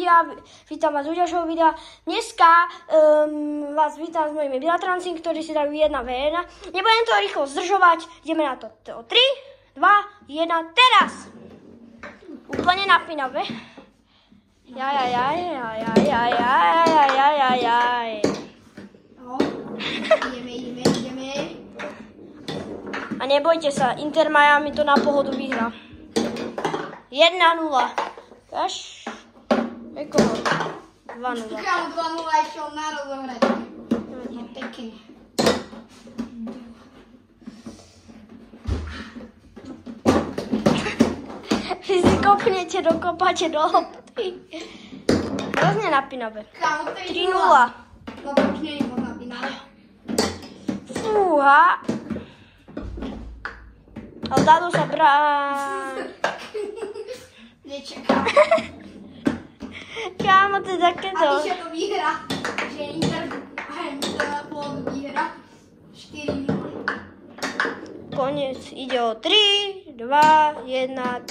ľudia, vítam vás u ďalšieho videa. Dneska vás vítam s mojimi bratranci, ktorí si dajú 1v1. Nebudem to rýchlo zdržovať, ideme na to. 3, 2, 1, teraz! Úplne napínavé. Ideme. A nebojte sa, Inter Miami to na pohodu vyhrá. 1-0. Až? Ekoho? 2-0. Kámo, 2-0 išiel na rozohrať. No pekne. Vy si kopnete, dokopáte do lopty. Hrozne napínavé. Kámo, 3-0. No to už nie je moc napínavé. Fúha. Ale táto sa Nečakám. Kámo, to je takéto. A ty, že to vyhrá. Že Inter na pôvodu vyhrá. 4-0. Koniec. Ide o 3, 2, 1,